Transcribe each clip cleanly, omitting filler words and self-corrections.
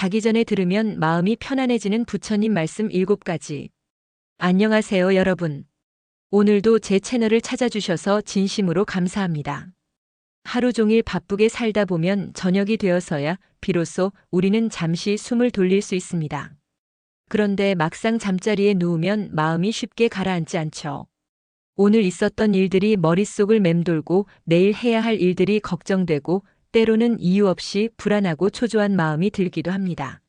자기 전에 들으면 마음이 편안해지는 부처님 말씀 7가지. 안녕하세요, 여러분. 오늘도 제 채널을 찾아주셔서 진심으로 감사합니다. 하루 종일 바쁘게 살다 보면 저녁이 되어서야 비로소 우리는 잠시 숨을 돌릴 수 있습니다. 그런데 막상 잠자리에 누우면 마음이 쉽게 가라앉지 않죠. 오늘 있었던 일들이 머릿속을 맴돌고 내일 해야 할 일들이 걱정되고 때로는 이유 없이 불안하고 초조한 마음이 들기도 합니다.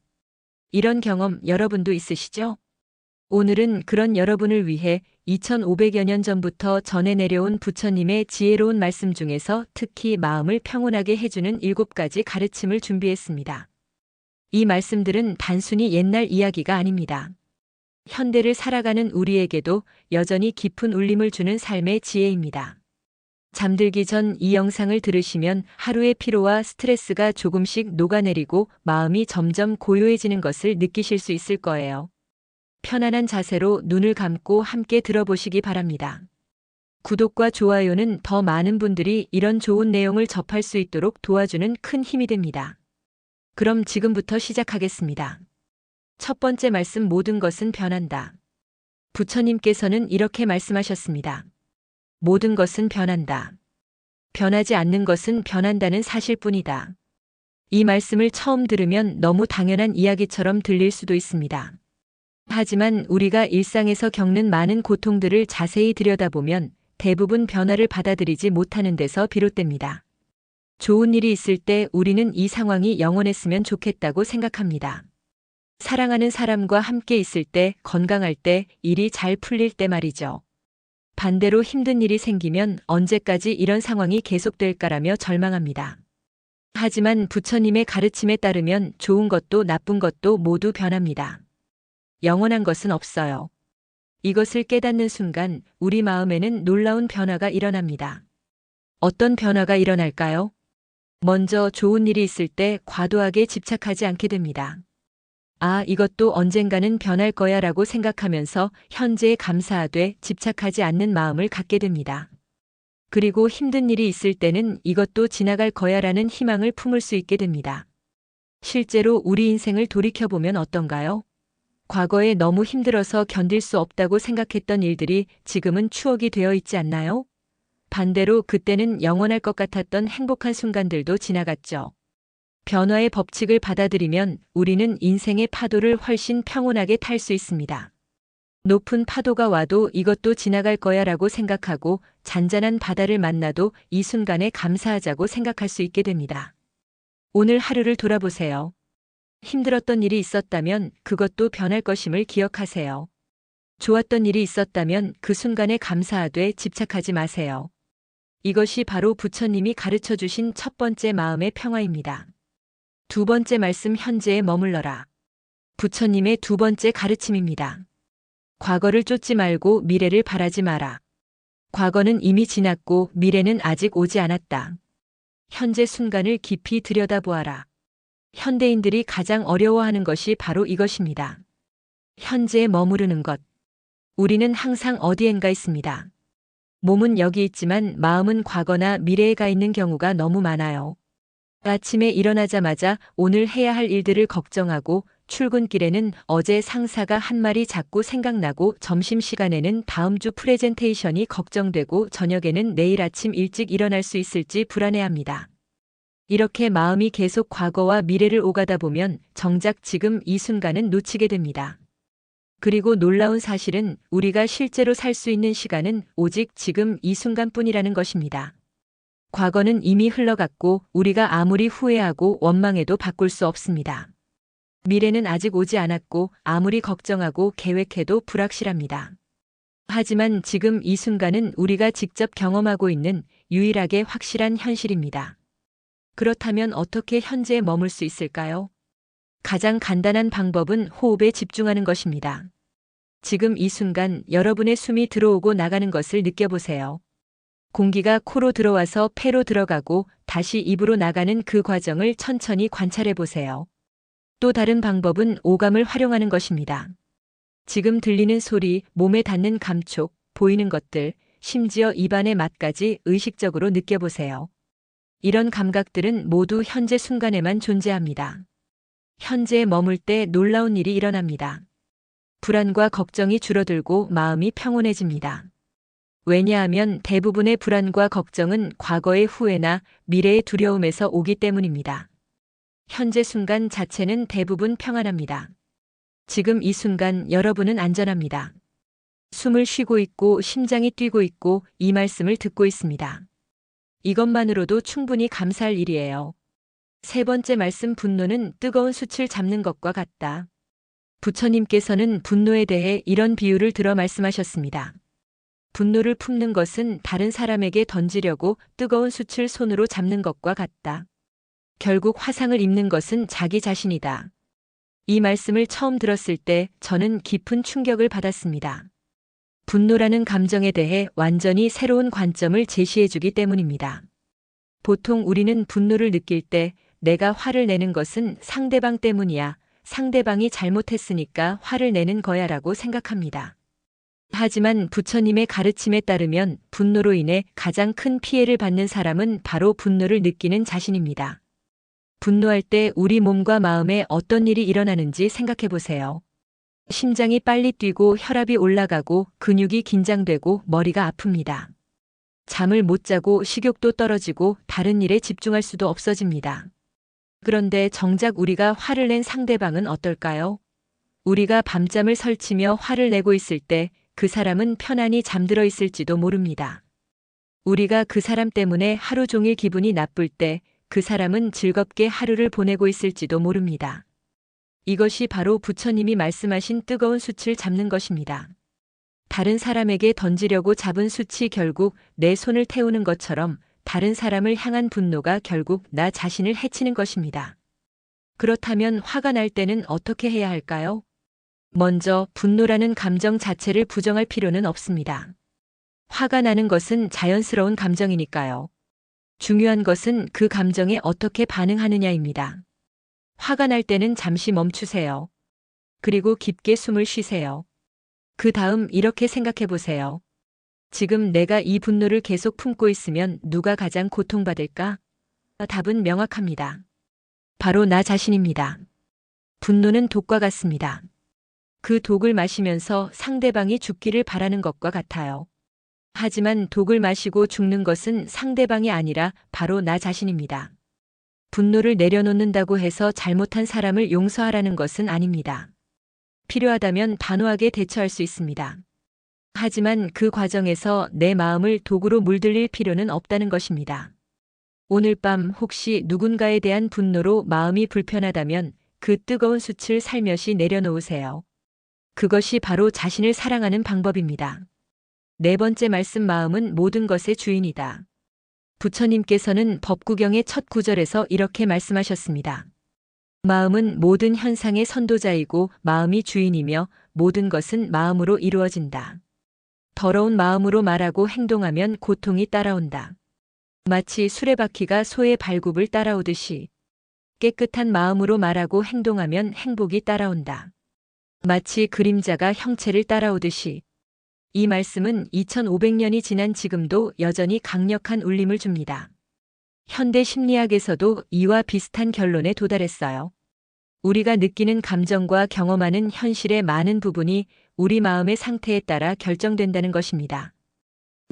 이런 경험 여러분도 있으시죠? 오늘은 그런 여러분을 위해 2500여 년 전부터 전해 내려온 부처님의 지혜로운 말씀 중에서 특히 마음을 평온하게 해주는 7가지 가르침을 준비했습니다. 이 말씀들은 단순히 옛날 이야기가 아닙니다. 현대를 살아가는 우리에게도 여전히 깊은 울림을 주는 삶의 지혜입니다. 잠들기 전 이 영상을 들으시면 하루의 피로와 스트레스가 조금씩 녹아내리고 마음이 점점 고요해지는 것을 느끼실 수 있을 거예요. 편안한 자세로 눈을 감고 함께 들어보시기 바랍니다. 구독과 좋아요는 더 많은 분들이 이런 좋은 내용을 접할 수 있도록 도와주는 큰 힘이 됩니다. 그럼 지금부터 시작하겠습니다. 첫 번째 말씀, 모든 것은 변한다. 부처님께서는 이렇게 말씀하셨습니다. 모든 것은 변한다. 변하지 않는 것은 변한다는 사실뿐이다. 이 말씀을 처음 들으면 너무 당연한 이야기처럼 들릴 수도 있습니다. 하지만 우리가 일상에서 겪는 많은 고통들을 자세히 들여다보면 대부분 변화를 받아들이지 못하는 데서 비롯됩니다. 좋은 일이 있을 때 우리는 이 상황이 영원했으면 좋겠다고 생각합니다. 사랑하는 사람과 함께 있을 때, 건강할 때, 일이 잘 풀릴 때 말이죠. 반대로 힘든 일이 생기면 언제까지 이런 상황이 계속될까라며 절망합니다. 하지만 부처님의 가르침에 따르면 좋은 것도 나쁜 것도 모두 변합니다. 영원한 것은 없어요. 이것을 깨닫는 순간 우리 마음에는 놀라운 변화가 일어납니다. 어떤 변화가 일어날까요? 먼저 좋은 일이 있을 때 과도하게 집착하지 않게 됩니다. 아, 이것도 언젠가는 변할 거야 라고 생각하면서 현재에 감사하되 집착하지 않는 마음을 갖게 됩니다. 그리고 힘든 일이 있을 때는 이것도 지나갈 거야 라는 희망을 품을 수 있게 됩니다. 실제로 우리 인생을 돌이켜보면 어떤가요? 과거에 너무 힘들어서 견딜 수 없다고 생각했던 일들이 지금은 추억이 되어 있지 않나요? 반대로 그때는 영원할 것 같았던 행복한 순간들도 지나갔죠. 변화의 법칙을 받아들이면 우리는 인생의 파도를 훨씬 평온하게 탈 수 있습니다. 높은 파도가 와도 이것도 지나갈 거야 라고 생각하고 잔잔한 바다를 만나도 이 순간에 감사하자고 생각할 수 있게 됩니다. 오늘 하루를 돌아보세요. 힘들었던 일이 있었다면 그것도 변할 것임을 기억하세요. 좋았던 일이 있었다면 그 순간에 감사하되 집착하지 마세요. 이것이 바로 부처님이 가르쳐 주신 첫 번째 마음의 평화입니다. 두 번째 말씀, 현재에 머물러라. 부처님의 두 번째 가르침입니다. 과거를 쫓지 말고 미래를 바라지 마라. 과거는 이미 지났고 미래는 아직 오지 않았다. 현재 순간을 깊이 들여다보아라. 현대인들이 가장 어려워하는 것이 바로 이것입니다. 현재에 머무르는 것. 우리는 항상 어디엔가 있습니다. 몸은 여기 있지만 마음은 과거나 미래에 가 있는 경우가 너무 많아요. 아침에 일어나자마자 오늘 해야 할 일들을 걱정하고 출근길에는 어제 상사가 한 말이 자꾸 생각나고 점심시간에는 다음 주 프레젠테이션이 걱정되고 저녁에는 내일 아침 일찍 일어날 수 있을지 불안해합니다. 이렇게 마음이 계속 과거와 미래를 오가다 보면 정작 지금 이 순간은 놓치게 됩니다. 그리고 놀라운 사실은 우리가 실제로 살 수 있는 시간은 오직 지금 이 순간뿐이라는 것입니다. 과거는 이미 흘러갔고 우리가 아무리 후회하고 원망해도 바꿀 수 없습니다. 미래는 아직 오지 않았고 아무리 걱정하고 계획해도 불확실합니다. 하지만 지금 이 순간은 우리가 직접 경험하고 있는 유일하게 확실한 현실입니다. 그렇다면 어떻게 현재에 머물 수 있을까요? 가장 간단한 방법은 호흡에 집중하는 것입니다. 지금 이 순간 여러분의 숨이 들어오고 나가는 것을 느껴보세요. 공기가 코로 들어와서 폐로 들어가고 다시 입으로 나가는 그 과정을 천천히 관찰해 보세요. 또 다른 방법은 오감을 활용하는 것입니다. 지금 들리는 소리, 몸에 닿는 감촉, 보이는 것들, 심지어 입안의 맛까지 의식적으로 느껴보세요. 이런 감각들은 모두 현재 순간에만 존재합니다. 현재에 머물 때 놀라운 일이 일어납니다. 불안과 걱정이 줄어들고 마음이 평온해집니다. 왜냐하면 대부분의 불안과 걱정은 과거의 후회나 미래의 두려움에서 오기 때문입니다. 현재 순간 자체는 대부분 평안합니다. 지금 이 순간 여러분은 안전합니다. 숨을 쉬고 있고 심장이 뛰고 있고 이 말씀을 듣고 있습니다. 이것만으로도 충분히 감사할 일이에요. 세 번째 말씀, 분노는 뜨거운 숯을 잡는 것과 같다. 부처님께서는 분노에 대해 이런 비유를 들어 말씀하셨습니다. 분노를 품는 것은 다른 사람에게 던지려고 뜨거운 숯을 손으로 잡는 것과 같다. 결국 화상을 입는 것은 자기 자신이다. 이 말씀을 처음 들었을 때 저는 깊은 충격을 받았습니다. 분노라는 감정에 대해 완전히 새로운 관점을 제시해주기 때문입니다. 보통 우리는 분노를 느낄 때 내가 화를 내는 것은 상대방 때문이야, 상대방이 잘못했으니까 화를 내는 거야 라고 생각합니다. 하지만 부처님의 가르침에 따르면 분노로 인해 가장 큰 피해를 받는 사람은 바로 분노를 느끼는 자신입니다. 분노할 때 우리 몸과 마음에 어떤 일이 일어나는지 생각해 보세요. 심장이 빨리 뛰고 혈압이 올라가고 근육이 긴장되고 머리가 아픕니다. 잠을 못 자고 식욕도 떨어지고 다른 일에 집중할 수도 없어집니다. 그런데 정작 우리가 화를 낸 상대방은 어떨까요? 우리가 밤잠을 설치며 화를 내고 있을 때 그 사람은 편안히 잠들어 있을지도 모릅니다. 우리가 그 사람 때문에 하루 종일 기분이 나쁠 때 그 사람은 즐겁게 하루를 보내고 있을지도 모릅니다. 이것이 바로 부처님이 말씀하신 뜨거운 숯을 잡는 것입니다. 다른 사람에게 던지려고 잡은 숯이 결국 내 손을 태우는 것처럼 다른 사람을 향한 분노가 결국 나 자신을 해치는 것입니다. 그렇다면 화가 날 때는 어떻게 해야 할까요? 먼저 분노라는 감정 자체를 부정할 필요는 없습니다. 화가 나는 것은 자연스러운 감정이니까요. 중요한 것은 그 감정에 어떻게 반응하느냐입니다. 화가 날 때는 잠시 멈추세요. 그리고 깊게 숨을 쉬세요. 그 다음 이렇게 생각해 보세요. 지금 내가 이 분노를 계속 품고 있으면 누가 가장 고통받을까? 답은 명확합니다. 바로 나 자신입니다. 분노는 독과 같습니다. 그 독을 마시면서 상대방이 죽기를 바라는 것과 같아요. 하지만 독을 마시고 죽는 것은 상대방이 아니라 바로 나 자신입니다. 분노를 내려놓는다고 해서 잘못한 사람을 용서하라는 것은 아닙니다. 필요하다면 단호하게 대처할 수 있습니다. 하지만 그 과정에서 내 마음을 독으로 물들일 필요는 없다는 것입니다. 오늘 밤 혹시 누군가에 대한 분노로 마음이 불편하다면 그 뜨거운 숯을 살며시 내려놓으세요. 그것이 바로 자신을 사랑하는 방법입니다. 네 번째 말씀, 마음은 모든 것의 주인이다. 부처님께서는 법구경의 첫 구절에서 이렇게 말씀하셨습니다. 마음은 모든 현상의 선도자이고 마음이 주인이며 모든 것은 마음으로 이루어진다. 더러운 마음으로 말하고 행동하면 고통이 따라온다. 마치 수레바퀴가 소의 발굽을 따라오듯이 깨끗한 마음으로 말하고 행동하면 행복이 따라온다. 마치 그림자가 형체를 따라오듯이. 이 말씀은 2500년이 지난 지금도 여전히 강력한 울림을 줍니다. 현대 심리학에서도 이와 비슷한 결론에 도달했어요. 우리가 느끼는 감정과 경험하는 현실의 많은 부분이 우리 마음의 상태에 따라 결정된다는 것입니다.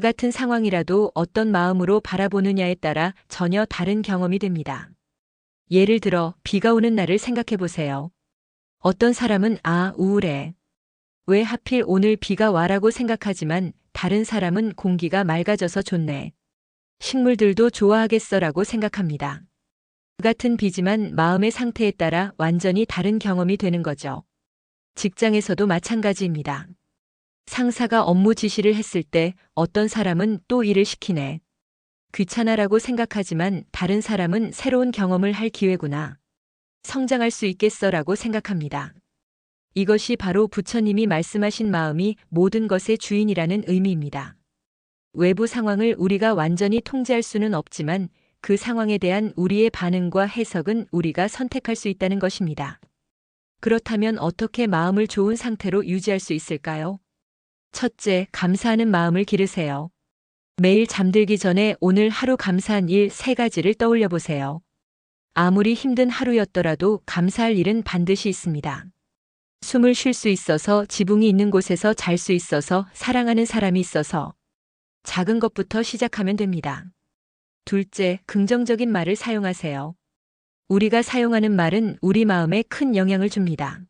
같은 상황이라도 어떤 마음으로 바라보느냐에 따라 전혀 다른 경험이 됩니다. 예를 들어 비가 오는 날을 생각해 보세요. 어떤 사람은 우울해. 왜 하필 오늘 비가 와라고 생각하지만 다른 사람은 공기가 맑아져서 좋네. 식물들도 좋아하겠어라고 생각합니다. 같은 비지만 마음의 상태에 따라 완전히 다른 경험이 되는 거죠. 직장에서도 마찬가지입니다. 상사가 업무 지시를 했을 때 어떤 사람은 또 일을 시키네. 귀찮아라고 생각하지만 다른 사람은 새로운 경험을 할 기회구나. 성장할 수 있겠어라고 생각합니다. 이것이 바로 부처님이 말씀하신 마음이 모든 것의 주인이라는 의미입니다. 외부 상황을 우리가 완전히 통제할 수는 없지만 그 상황에 대한 우리의 반응과 해석은 우리가 선택할 수 있다는 것입니다. 그렇다면 어떻게 마음을 좋은 상태로 유지할 수 있을까요? 첫째, 감사하는 마음을 기르세요. 매일 잠들기 전에 오늘 하루 감사한 일 3가지를 떠올려 보세요. 아무리 힘든 하루였더라도 감사할 일은 반드시 있습니다. 숨을 쉴 수 있어서, 지붕이 있는 곳에서 잘 수 있어서, 사랑하는 사람이 있어서 작은 것부터 시작하면 됩니다. 둘째, 긍정적인 말을 사용하세요. 우리가 사용하는 말은 우리 마음에 큰 영향을 줍니다.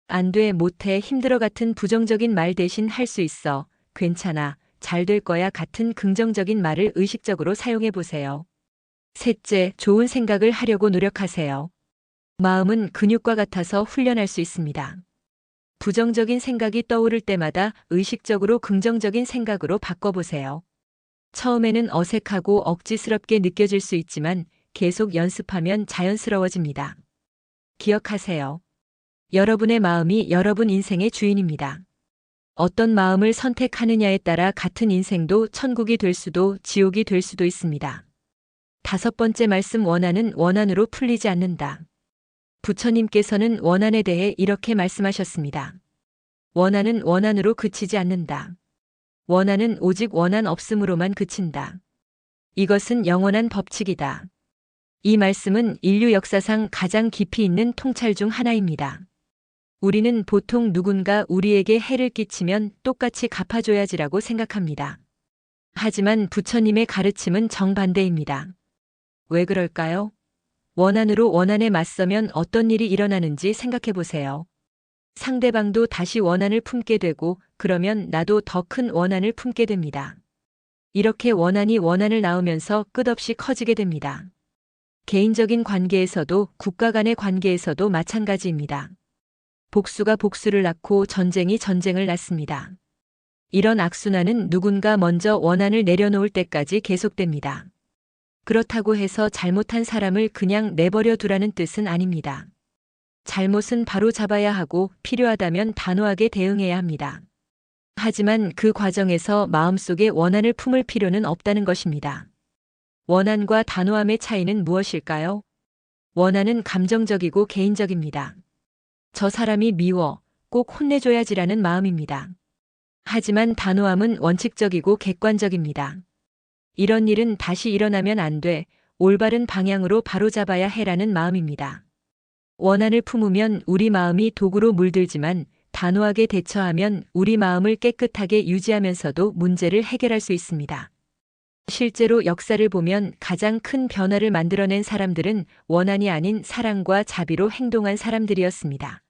안 돼, 못해, 힘들어 같은 부정적인 말 대신 할 수 있어, 괜찮아, 잘 될 거야 같은 긍정적인 말을 의식적으로 사용해 보세요. 셋째, 좋은 생각을 하려고 노력하세요. 마음은 근육과 같아서 훈련할 수 있습니다. 부정적인 생각이 떠오를 때마다 의식적으로 긍정적인 생각으로 바꿔보세요. 처음에는 어색하고 억지스럽게 느껴질 수 있지만 계속 연습하면 자연스러워집니다. 기억하세요. 여러분의 마음이 여러분 인생의 주인입니다. 어떤 마음을 선택하느냐에 따라 같은 인생도 천국이 될 수도 지옥이 될 수도 있습니다. 다섯 번째 말씀, 원한은 원한으로 풀리지 않는다. 부처님께서는 원한에 대해 이렇게 말씀하셨습니다. 원한은 원한으로 그치지 않는다. 원한은 오직 원한 없음으로만 그친다. 이것은 영원한 법칙이다. 이 말씀은 인류 역사상 가장 깊이 있는 통찰 중 하나입니다. 우리는 보통 누군가 우리에게 해를 끼치면 똑같이 갚아줘야지라고 생각합니다. 하지만 부처님의 가르침은 정반대입니다. 왜 그럴까요? 원한으로 원한에 맞서면 어떤 일이 일어나는지 생각해 보세요. 상대방도 다시 원한을 품게 되고, 그러면 나도 더 큰 원한을 품게 됩니다. 이렇게 원한이 원한을 낳으면서 끝없이 커지게 됩니다. 개인적인 관계에서도 국가 간의 관계에서도 마찬가지입니다. 복수가 복수를 낳고 전쟁이 전쟁을 낳습니다. 이런 악순환은 누군가 먼저 원한을 내려놓을 때까지 계속됩니다. 그렇다고 해서 잘못한 사람을 그냥 내버려 두라는 뜻은 아닙니다. 잘못은 바로 잡아야 하고 필요하다면 단호하게 대응해야 합니다. 하지만 그 과정에서 마음속에 원한을 품을 필요는 없다는 것입니다. 원한과 단호함의 차이는 무엇일까요? 원한은 감정적이고 개인적입니다. 저 사람이 미워, 꼭 혼내줘야지라는 마음입니다. 하지만 단호함은 원칙적이고 객관적입니다. 이런 일은 다시 일어나면 안 돼, 올바른 방향으로 바로잡아야 해라는 마음입니다. 원한을 품으면 우리 마음이 독으로 물들지만 단호하게 대처하면 우리 마음을 깨끗하게 유지하면서도 문제를 해결할 수 있습니다. 실제로 역사를 보면 가장 큰 변화를 만들어낸 사람들은 원한이 아닌 사랑과 자비로 행동한 사람들이었습니다.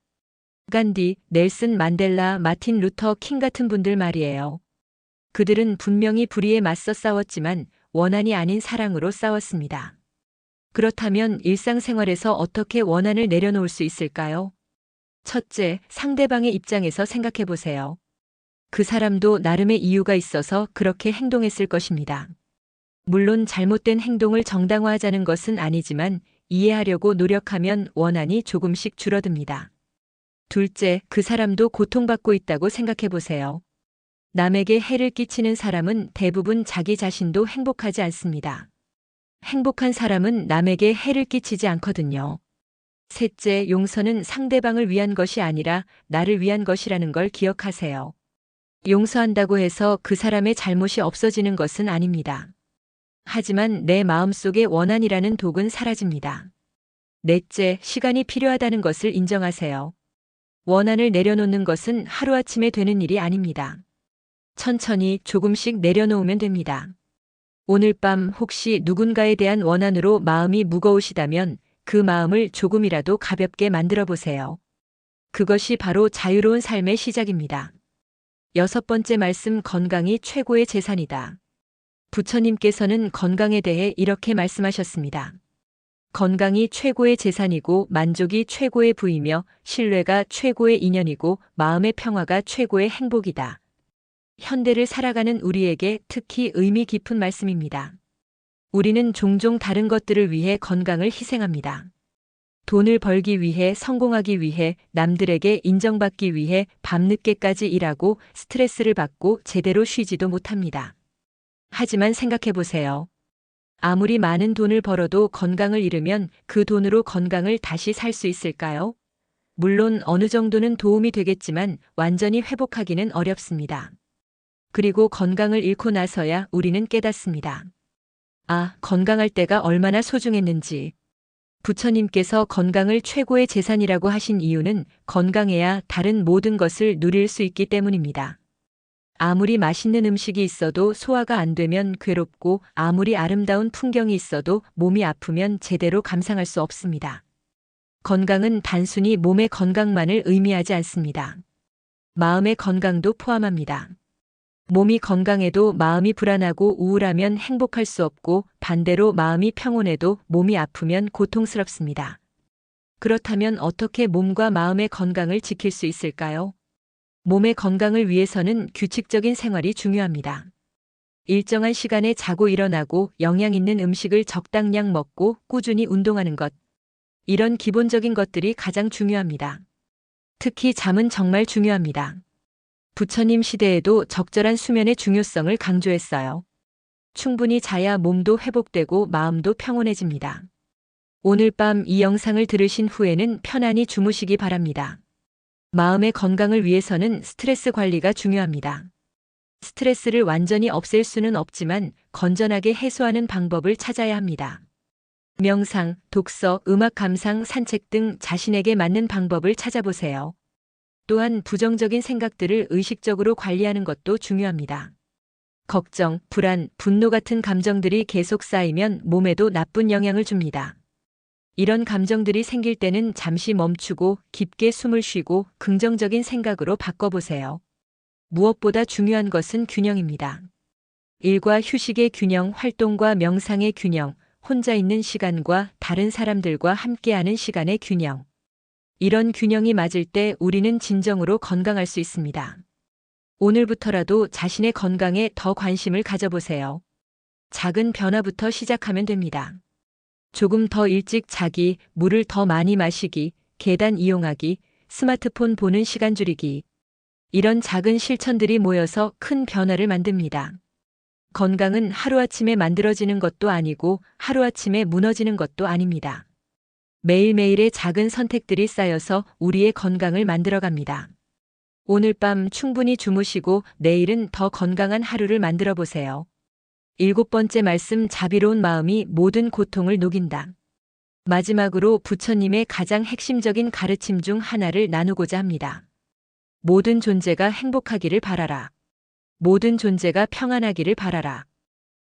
간디, 넬슨 만델라, 마틴 루터 킹 같은 분들 말이에요. 그들은 분명히 불의에 맞서 싸웠지만 원한이 아닌 사랑으로 싸웠습니다. 그렇다면 일상생활에서 어떻게 원한을 내려놓을 수 있을까요? 첫째, 상대방의 입장에서 생각해 보세요. 그 사람도 나름의 이유가 있어서 그렇게 행동했을 것입니다. 물론 잘못된 행동을 정당화하자는 것은 아니지만 이해하려고 노력하면 원한이 조금씩 줄어듭니다. 둘째, 그 사람도 고통받고 있다고 생각해 보세요. 남에게 해를 끼치는 사람은 대부분 자기 자신도 행복하지 않습니다. 행복한 사람은 남에게 해를 끼치지 않거든요. 셋째, 용서는 상대방을 위한 것이 아니라 나를 위한 것이라는 걸 기억하세요. 용서한다고 해서 그 사람의 잘못이 없어지는 것은 아닙니다. 하지만 내 마음속의 원한이라는 독은 사라집니다. 넷째, 시간이 필요하다는 것을 인정하세요. 원한을 내려놓는 것은 하루아침에 되는 일이 아닙니다. 천천히 조금씩 내려놓으면 됩니다. 오늘 밤 혹시 누군가에 대한 원한으로 마음이 무거우시다면 그 마음을 조금이라도 가볍게 만들어 보세요. 그것이 바로 자유로운 삶의 시작입니다. 여섯 번째 말씀, 건강이 최고의 재산이다. 부처님께서는 건강에 대해 이렇게 말씀하셨습니다. 건강이 최고의 재산이고 만족이 최고의 부이며 신뢰가 최고의 인연이고 마음의 평화가 최고의 행복이다. 현대를 살아가는 우리에게 특히 의미 깊은 말씀입니다. 우리는 종종 다른 것들을 위해 건강을 희생합니다. 돈을 벌기 위해, 성공하기 위해, 남들에게 인정받기 위해 밤늦게까지 일하고 스트레스를 받고 제대로 쉬지도 못합니다. 하지만 생각해 보세요. 아무리 많은 돈을 벌어도 건강을 잃으면 그 돈으로 건강을 다시 살 수 있을까요? 물론 어느 정도는 도움이 되겠지만 완전히 회복하기는 어렵습니다. 그리고 건강을 잃고 나서야 우리는 깨닫습니다. 아, 건강할 때가 얼마나 소중했는지. 부처님께서 건강을 최고의 재산이라고 하신 이유는 건강해야 다른 모든 것을 누릴 수 있기 때문입니다. 아무리 맛있는 음식이 있어도 소화가 안 되면 괴롭고 아무리 아름다운 풍경이 있어도 몸이 아프면 제대로 감상할 수 없습니다. 건강은 단순히 몸의 건강만을 의미하지 않습니다. 마음의 건강도 포함합니다. 몸이 건강해도 마음이 불안하고 우울하면 행복할 수 없고 반대로 마음이 평온해도 몸이 아프면 고통스럽습니다. 그렇다면 어떻게 몸과 마음의 건강을 지킬 수 있을까요? 몸의 건강을 위해서는 규칙적인 생활이 중요합니다. 일정한 시간에 자고 일어나고 영양 있는 음식을 적당량 먹고 꾸준히 운동하는 것. 이런 기본적인 것들이 가장 중요합니다. 특히 잠은 정말 중요합니다. 부처님 시대에도 적절한 수면의 중요성을 강조했어요. 충분히 자야 몸도 회복되고 마음도 평온해집니다. 오늘 밤 이 영상을 들으신 후에는 편안히 주무시기 바랍니다. 마음의 건강을 위해서는 스트레스 관리가 중요합니다. 스트레스를 완전히 없앨 수는 없지만 건전하게 해소하는 방법을 찾아야 합니다. 명상, 독서, 음악 감상, 산책 등 자신에게 맞는 방법을 찾아보세요. 또한 부정적인 생각들을 의식적으로 관리하는 것도 중요합니다. 걱정, 불안, 분노 같은 감정들이 계속 쌓이면 몸에도 나쁜 영향을 줍니다. 이런 감정들이 생길 때는 잠시 멈추고 깊게 숨을 쉬고 긍정적인 생각으로 바꿔보세요. 무엇보다 중요한 것은 균형입니다. 일과 휴식의 균형, 활동과 명상의 균형, 혼자 있는 시간과 다른 사람들과 함께하는 시간의 균형. 이런 균형이 맞을 때 우리는 진정으로 건강할 수 있습니다. 오늘부터라도 자신의 건강에 더 관심을 가져보세요. 작은 변화부터 시작하면 됩니다. 조금 더 일찍 자기, 물을 더 많이 마시기, 계단 이용하기, 스마트폰 보는 시간 줄이기. 이런 작은 실천들이 모여서 큰 변화를 만듭니다. 건강은 하루아침에 만들어지는 것도 아니고 하루아침에 무너지는 것도 아닙니다. 매일매일의 작은 선택들이 쌓여서 우리의 건강을 만들어갑니다. 오늘 밤 충분히 주무시고 내일은 더 건강한 하루를 만들어 보세요. 7번째 말씀, 자비로운 마음이 모든 고통을 녹인다. 마지막으로 부처님의 가장 핵심적인 가르침 중 하나를 나누고자 합니다. 모든 존재가 행복하기를 바라라. 모든 존재가 평안하기를 바라라.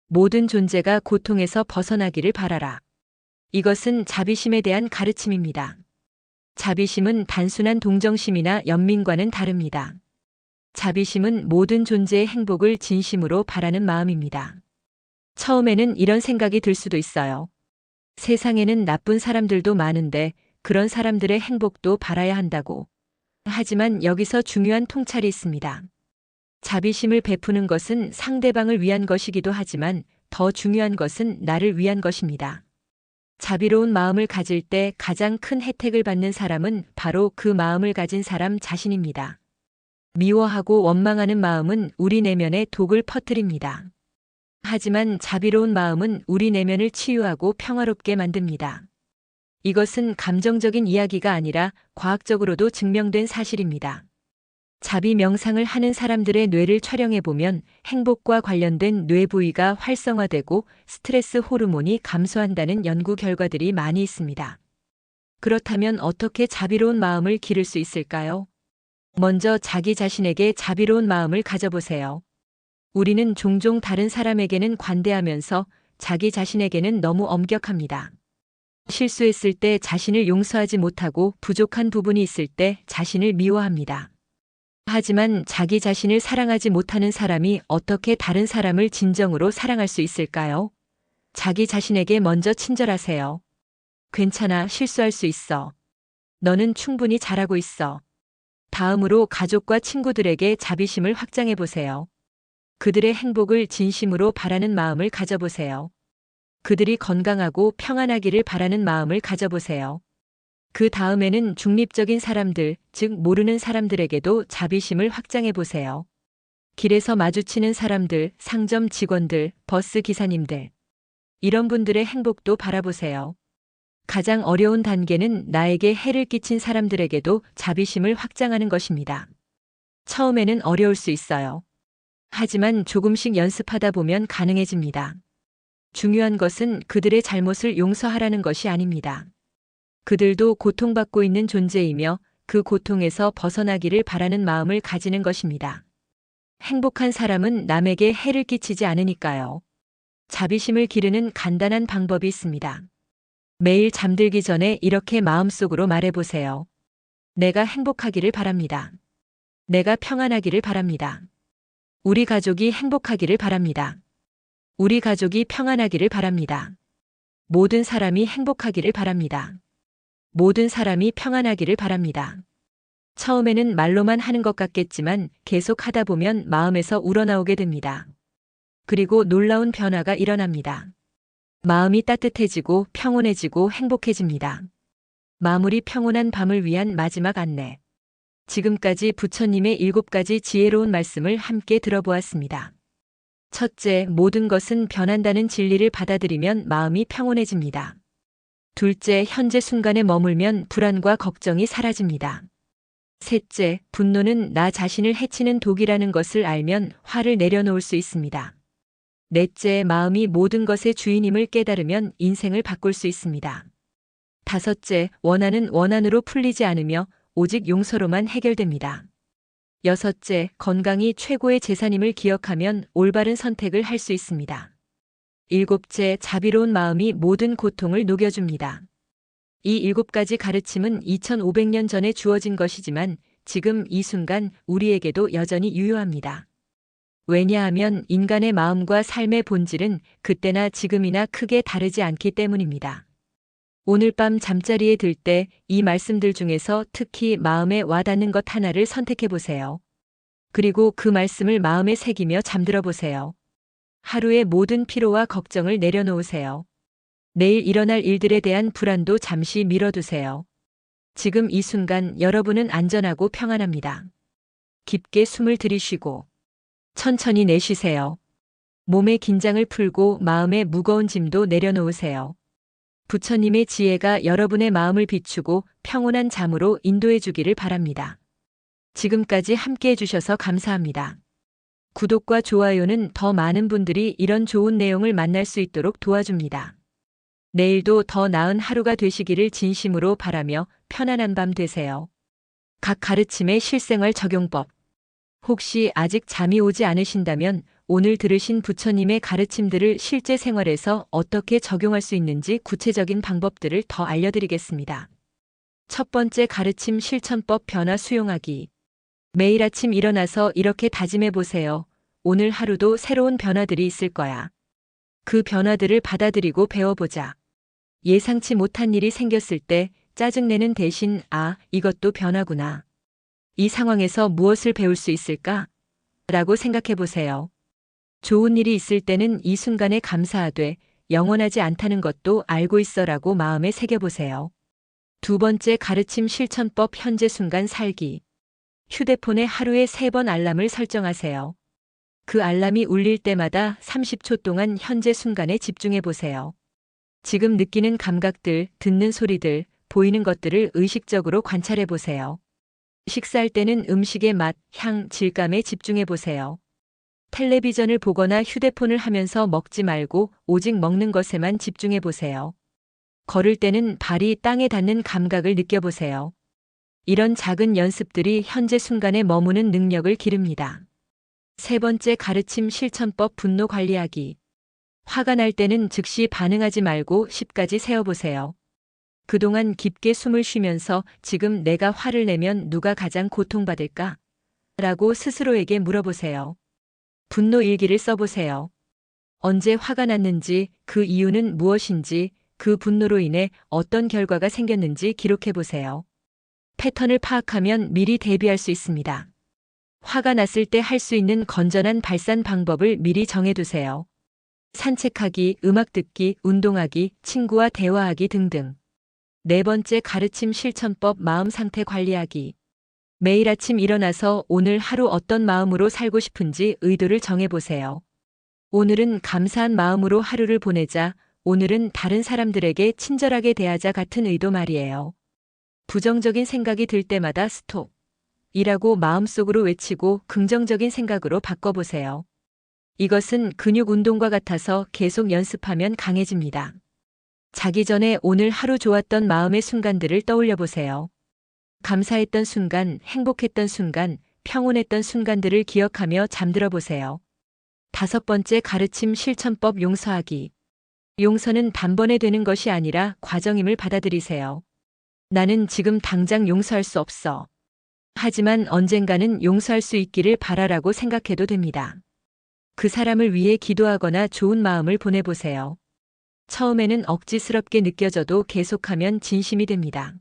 모든 존재가 고통에서 벗어나기를 바라라. 이것은 자비심에 대한 가르침입니다. 자비심은 단순한 동정심이나 연민과는 다릅니다. 자비심은 모든 존재의 행복을 진심으로 바라는 마음입니다. 처음에는 이런 생각이 들 수도 있어요. 세상에는 나쁜 사람들도 많은데 그런 사람들의 행복도 바라야 한다고. 하지만 여기서 중요한 통찰이 있습니다. 자비심을 베푸는 것은 상대방을 위한 것이기도 하지만 더 중요한 것은 나를 위한 것입니다. 자비로운 마음을 가질 때 가장 큰 혜택을 받는 사람은 바로 그 마음을 가진 사람 자신입니다. 미워하고 원망하는 마음은 우리 내면에 독을 퍼뜨립니다. 하지만 자비로운 마음은 우리 내면을 치유하고 평화롭게 만듭니다. 이것은 감정적인 이야기가 아니라 과학적으로도 증명된 사실입니다. 자비 명상을 하는 사람들의 뇌를 촬영해보면 행복과 관련된 뇌 부위가 활성화되고 스트레스 호르몬이 감소한다는 연구 결과들이 많이 있습니다. 그렇다면 어떻게 자비로운 마음을 기를 수 있을까요? 먼저 자기 자신에게 자비로운 마음을 가져보세요. 우리는 종종 다른 사람에게는 관대하면서 자기 자신에게는 너무 엄격합니다. 실수했을 때 자신을 용서하지 못하고 부족한 부분이 있을 때 자신을 미워합니다. 하지만 자기 자신을 사랑하지 못하는 사람이 어떻게 다른 사람을 진정으로 사랑할 수 있을까요? 자기 자신에게 먼저 친절하세요. 괜찮아, 실수할 수 있어. 너는 충분히 잘하고 있어. 다음으로 가족과 친구들에게 자비심을 확장해 보세요. 그들의 행복을 진심으로 바라는 마음을 가져보세요. 그들이 건강하고 평안하기를 바라는 마음을 가져보세요. 그 다음에는 중립적인 사람들, 즉 모르는 사람들에게도 자비심을 확장해 보세요. 길에서 마주치는 사람들, 상점 직원들, 버스 기사님들. 이런 분들의 행복도 바라보세요. 가장 어려운 단계는 나에게 해를 끼친 사람들에게도 자비심을 확장하는 것입니다. 처음에는 어려울 수 있어요. 하지만 조금씩 연습하다 보면 가능해집니다. 중요한 것은 그들의 잘못을 용서하라는 것이 아닙니다. 그들도 고통받고 있는 존재이며 그 고통에서 벗어나기를 바라는 마음을 가지는 것입니다. 행복한 사람은 남에게 해를 끼치지 않으니까요. 자비심을 기르는 간단한 방법이 있습니다. 매일 잠들기 전에 이렇게 마음속으로 말해보세요. 내가 행복하기를 바랍니다. 내가 평안하기를 바랍니다. 우리 가족이 행복하기를 바랍니다. 우리 가족이 평안하기를 바랍니다. 모든 사람이 행복하기를 바랍니다. 모든 사람이 평안하기를 바랍니다. 처음에는 말로만 하는 것 같겠지만 계속 하다 보면 마음에서 우러나오게 됩니다. 그리고 놀라운 변화가 일어납니다. 마음이 따뜻해지고 평온해지고 행복해집니다. 마무리 평온한 밤을 위한 마지막 안내. 지금까지 부처님의 7가지 지혜로운 말씀을 함께 들어보았습니다. 첫째, 모든 것은 변한다는 진리를 받아들이면 마음이 평온해집니다. 둘째, 현재 순간에 머물면 불안과 걱정이 사라집니다. 셋째, 분노는 나 자신을 해치는 독이라는 것을 알면 화를 내려놓을 수 있습니다. 넷째, 마음이 모든 것의 주인임을 깨달으면 인생을 바꿀 수 있습니다. 다섯째, 원한은 원한으로 풀리지 않으며 오직 용서로만 해결됩니다. 여섯째, 건강이 최고의 재산임을 기억하면 올바른 선택을 할 수 있습니다. 일곱째, 자비로운 마음이 모든 고통을 녹여줍니다. 이 7가지 가르침은 2500년 전에 주어진 것이지만 지금 이 순간 우리에게도 여전히 유효합니다. 왜냐하면 인간의 마음과 삶의 본질은 그때나 지금이나 크게 다르지 않기 때문입니다. 오늘 밤 잠자리에 들 때 이 말씀들 중에서 특히 마음에 와닿는 것 하나를 선택해 보세요. 그리고 그 말씀을 마음에 새기며 잠들어 보세요. 하루의 모든 피로와 걱정을 내려놓으세요. 내일 일어날 일들에 대한 불안도 잠시 미뤄두세요. 지금 이 순간 여러분은 안전하고 평안합니다. 깊게 숨을 들이쉬고 천천히 내쉬세요. 몸의 긴장을 풀고 마음의 무거운 짐도 내려놓으세요. 부처님의 지혜가 여러분의 마음을 비추고 평온한 잠으로 인도해 주기를 바랍니다. 지금까지 함께 해주셔서 감사합니다. 구독과 좋아요는 더 많은 분들이 이런 좋은 내용을 만날 수 있도록 도와줍니다. 내일도 더 나은 하루가 되시기를 진심으로 바라며 편안한 밤 되세요. 각 가르침의 실생활 적용법. 혹시 아직 잠이 오지 않으신다면 오늘 들으신 부처님의 가르침들을 실제 생활에서 어떻게 적용할 수 있는지 구체적인 방법들을 더 알려드리겠습니다. 첫 번째 가르침 실천법 변화 수용하기. 매일 아침 일어나서 이렇게 다짐해 보세요. 오늘 하루도 새로운 변화들이 있을 거야. 그 변화들을 받아들이고 배워보자. 예상치 못한 일이 생겼을 때 짜증내는 대신 이것도 변화구나. 이 상황에서 무엇을 배울 수 있을까? 라고 생각해 보세요. 좋은 일이 있을 때는 이 순간에 감사하되 영원하지 않다는 것도 알고 있어라고 마음에 새겨보세요. 두 번째 가르침 실천법 현재 순간 살기. 휴대폰에 하루에 3번 알람을 설정하세요. 그 알람이 울릴 때마다 30초 동안 현재 순간에 집중해 보세요. 지금 느끼는 감각들, 듣는 소리들, 보이는 것들을 의식적으로 관찰해 보세요. 식사할 때는 음식의 맛, 향, 질감에 집중해 보세요. 텔레비전을 보거나 휴대폰을 하면서 먹지 말고 오직 먹는 것에만 집중해 보세요. 걸을 때는 발이 땅에 닿는 감각을 느껴보세요. 이런 작은 연습들이 현재 순간에 머무는 능력을 기릅니다. 세 번째 가르침 실천법 분노 관리하기. 화가 날 때는 즉시 반응하지 말고 10까지 세어보세요. 그동안 깊게 숨을 쉬면서 지금 내가 화를 내면 누가 가장 고통받을까? 라고 스스로에게 물어보세요. 분노 일기를 써보세요. 언제 화가 났는지, 그 이유는 무엇인지, 그 분노로 인해 어떤 결과가 생겼는지 기록해보세요. 패턴을 파악하면 미리 대비할 수 있습니다. 화가 났을 때 할 수 있는 건전한 발산 방법을 미리 정해두세요. 산책하기, 음악 듣기, 운동하기, 친구와 대화하기 등등. 네 번째 가르침 실천법 마음 상태 관리하기. 매일 아침 일어나서 오늘 하루 어떤 마음으로 살고 싶은지 의도를 정해보세요. 오늘은 감사한 마음으로 하루를 보내자, 오늘은 다른 사람들에게 친절하게 대하자 같은 의도 말이에요. 부정적인 생각이 들 때마다 스톱. 이라고 마음속으로 외치고 긍정적인 생각으로 바꿔보세요. 이것은 근육 운동과 같아서 계속 연습하면 강해집니다. 자기 전에 오늘 하루 좋았던 마음의 순간들을 떠올려 보세요. 감사했던 순간, 행복했던 순간, 평온했던 순간들을 기억하며 잠들어 보세요. 5번째 가르침 실천법 용서하기. 용서는 단번에 되는 것이 아니라 과정임을 받아들이세요. 나는 지금 당장 용서할 수 없어. 하지만 언젠가는 용서할 수 있기를 바라라고 생각해도 됩니다. 그 사람을 위해 기도하거나 좋은 마음을 보내보세요. 처음에는 억지스럽게 느껴져도 계속하면 진심이 됩니다.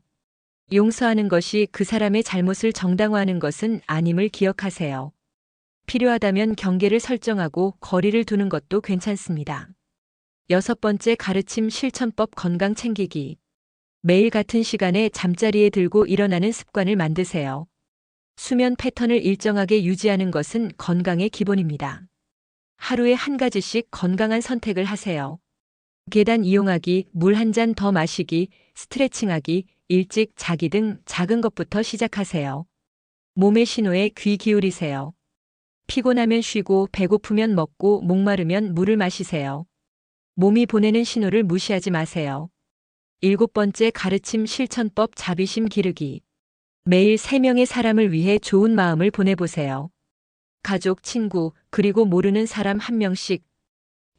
용서하는 것이 그 사람의 잘못을 정당화하는 것은 아님을 기억하세요. 필요하다면 경계를 설정하고 거리를 두는 것도 괜찮습니다. 6번째 가르침 실천법 건강 챙기기. 매일 같은 시간에 잠자리에 들고 일어나는 습관을 만드세요. 수면 패턴을 일정하게 유지하는 것은 건강의 기본입니다. 하루에 한 가지씩 건강한 선택을 하세요. 계단 이용하기, 물 한 잔 더 마시기, 스트레칭하기, 일찍 자기 등 작은 것부터 시작하세요. 몸의 신호에 귀 기울이세요. 피곤하면 쉬고 배고프면 먹고 목마르면 물을 마시세요. 몸이 보내는 신호를 무시하지 마세요. 7번째 가르침 실천법 자비심 기르기. 매일 3명의 사람을 위해 좋은 마음을 보내보세요. 가족, 친구, 그리고 모르는 사람 1명씩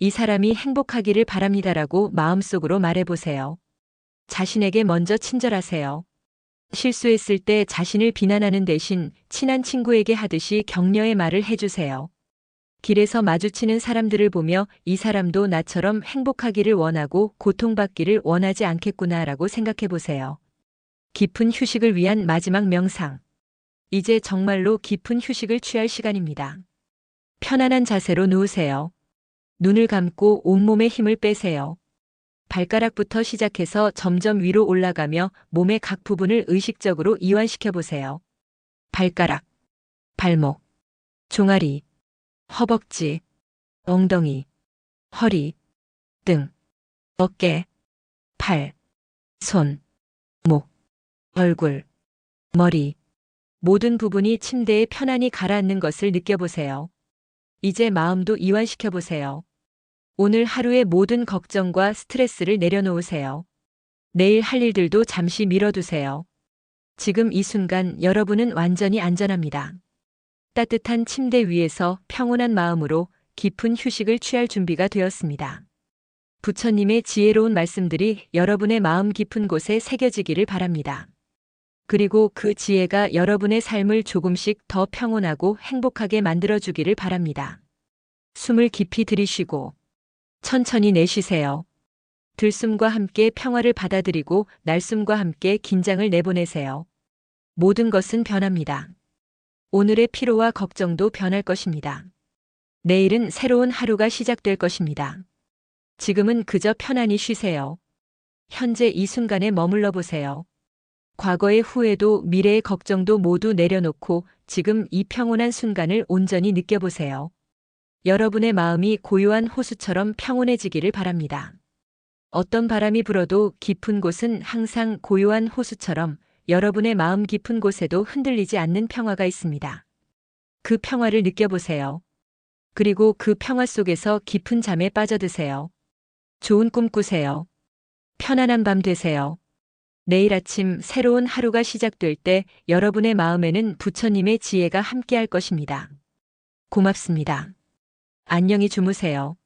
이 사람이 행복하기를 바랍니다라고 마음속으로 말해보세요. 자신에게 먼저 친절하세요. 실수했을 때 자신을 비난하는 대신 친한 친구에게 하듯이 격려의 말을 해주세요. 길에서 마주치는 사람들을 보며 이 사람도 나처럼 행복하기를 원하고 고통받기를 원하지 않겠구나라고 생각해 보세요. 깊은 휴식을 위한 마지막 명상. 이제 정말로 깊은 휴식을 취할 시간입니다. 편안한 자세로 누우세요. 눈을 감고 온몸에 힘을 빼세요. 발가락부터 시작해서 점점 위로 올라가며 몸의 각 부분을 의식적으로 이완시켜 보세요. 발가락, 발목, 종아리, 허벅지, 엉덩이, 허리, 등, 어깨, 팔, 손, 목, 얼굴, 머리, 모든 부분이 침대에 편안히 가라앉는 것을 느껴보세요. 이제 마음도 이완시켜 보세요. 오늘 하루의 모든 걱정과 스트레스를 내려놓으세요. 내일 할 일들도 잠시 미뤄두세요. 지금 이 순간 여러분은 완전히 안전합니다. 따뜻한 침대 위에서 평온한 마음으로 깊은 휴식을 취할 준비가 되었습니다. 부처님의 지혜로운 말씀들이 여러분의 마음 깊은 곳에 새겨지기를 바랍니다. 그리고 그 지혜가 여러분의 삶을 조금씩 더 평온하고 행복하게 만들어주기를 바랍니다. 숨을 깊이 들이쉬고 천천히 내쉬세요. 들숨과 함께 평화를 받아들이고 날숨과 함께 긴장을 내보내세요. 모든 것은 변합니다. 오늘의 피로와 걱정도 변할 것입니다. 내일은 새로운 하루가 시작될 것입니다. 지금은 그저 편안히 쉬세요. 현재 이 순간에 머물러 보세요. 과거의 후회도 미래의 걱정도 모두 내려놓고 지금 이 평온한 순간을 온전히 느껴보세요. 여러분의 마음이 고요한 호수처럼 평온해지기를 바랍니다. 어떤 바람이 불어도 깊은 곳은 항상 고요한 호수처럼 여러분의 마음 깊은 곳에도 흔들리지 않는 평화가 있습니다. 그 평화를 느껴보세요. 그리고 그 평화 속에서 깊은 잠에 빠져드세요. 좋은 꿈 꾸세요. 편안한 밤 되세요. 내일 아침 새로운 하루가 시작될 때 여러분의 마음에는 부처님의 지혜가 함께할 것입니다. 고맙습니다. 안녕히 주무세요.